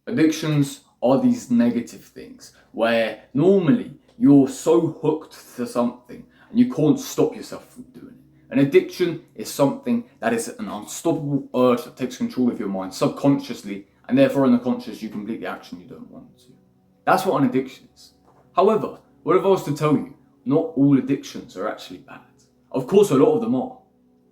Addictions are these negative things where normally you're so hooked to something and you can't stop yourself from doing it. An addiction is something that is an unstoppable urge that takes control of your mind subconsciously, and therefore in the conscious you complete the action you don't want to. That's what an addiction is. However, what if I was to tell you, not all addictions are actually bad. Of course a lot of them are,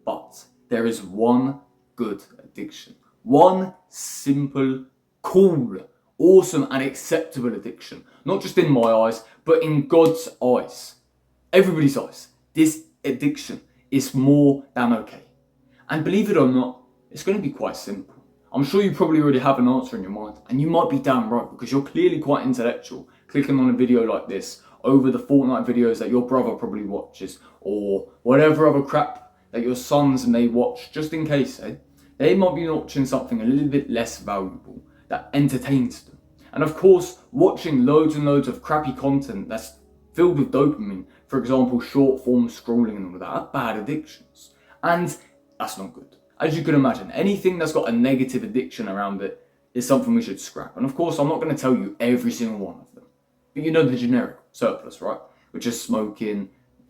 but there is one good addiction. One simple, cool, awesome and acceptable addiction. Not just in my eyes, but in God's eyes. Everybody's eyes. This addiction is more than okay. And believe it or not, it's going to be quite simple. I'm sure you probably already have an answer in your mind, and you might be damn right because you're clearly quite intellectual, clicking on a video like this over the Fortnite videos that your brother probably watches, or whatever other crap that your sons may watch, just in case, eh? They might be watching something a little bit less valuable that entertains them. And of course, watching loads and loads of crappy content that's filled with dopamine, for example, short form scrolling and all of that, are bad addictions. And that's not good. As you can imagine, anything that's got a negative addiction around it is something we should scrap. And of course, I'm not going to tell you every single one of them. But you know the generic surplus, right? Which is smoking,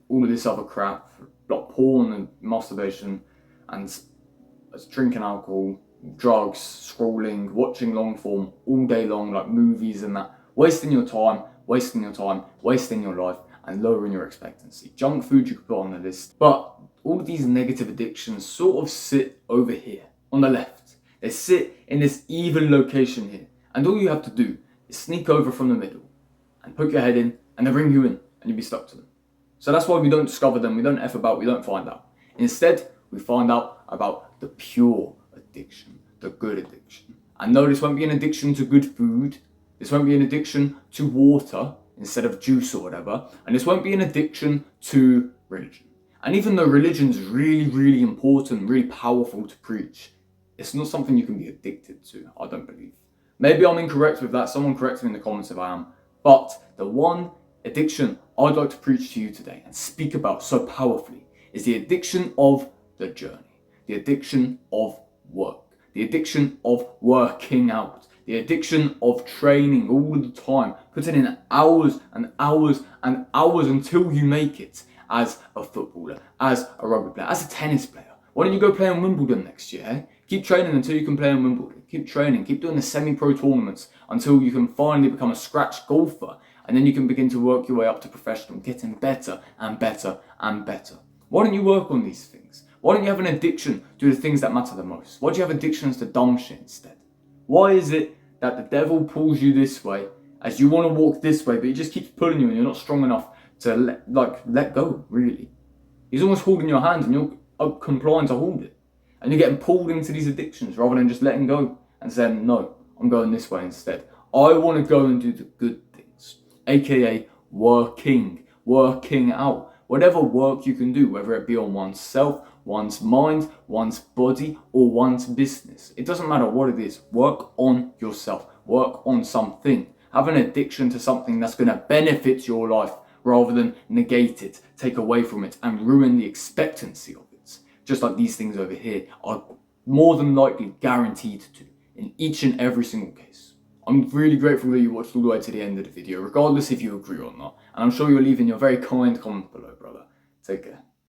all of this other crap, like porn and masturbation, and drinking alcohol, drugs, scrolling, watching long form all day long, like movies and that. Wasting your time, wasting your life, and lowering your expectancy. Junk food you could put on the list. But all of these negative addictions sort of sit over here on the left. They sit in this even location here. And all you have to do is sneak over from the middle and poke your head in, and they bring you in, and you'll be stuck to them. So that's why we don't discover them, we don't F about, we don't find out. Instead, we find out about the pure addiction, the good addiction. And no, this won't be an addiction to good food. This won't be an addiction to water instead of juice or whatever. And this won't be an addiction to religion. And even though religion's really, really important, really powerful to preach, it's not something you can be addicted to, I don't believe. Maybe I'm incorrect with that, someone correct me in the comments if I am. But the one addiction I'd like to preach to you today and speak about so powerfully is the addiction of the journey, the addiction of work, the addiction of working out, the addiction of training all the time, putting in hours and hours and hours until you make it as a footballer, as a rugby player, as a tennis player. Why don't you go play in Wimbledon next year? Eh? Keep training until you can play in Wimbledon. Keep training, keep doing the semi-pro tournaments until you can finally become a scratch golfer, and then you can begin to work your way up to professional, getting better and better and better. Why don't you work on these things? Why don't you have an addiction to the things that matter the most? Why do you have addictions to dumb shit instead? Why is it that the devil pulls you this way as you want to walk this way, but he just keeps pulling you and you're not strong enough to let go, really? He's almost holding your hand and you're complying to hold it. And you're getting pulled into these addictions rather than just letting go and saying, no, I'm going this way instead. I want to go and do the good things, aka working out. Whatever work you can do, whether it be on oneself, one's mind, one's body, or one's business. It doesn't matter what it is. Work on yourself. Work on something. Have an addiction to something that's going to benefit your life rather than negate it, take away from it, and ruin the expectancy of it. Just like these things over here are more than likely guaranteed to in each and every single case. I'm really grateful that you watched all the way to the end of the video, regardless if you agree or not. And I'm sure you're leaving your very kind comment below, brother. Take care.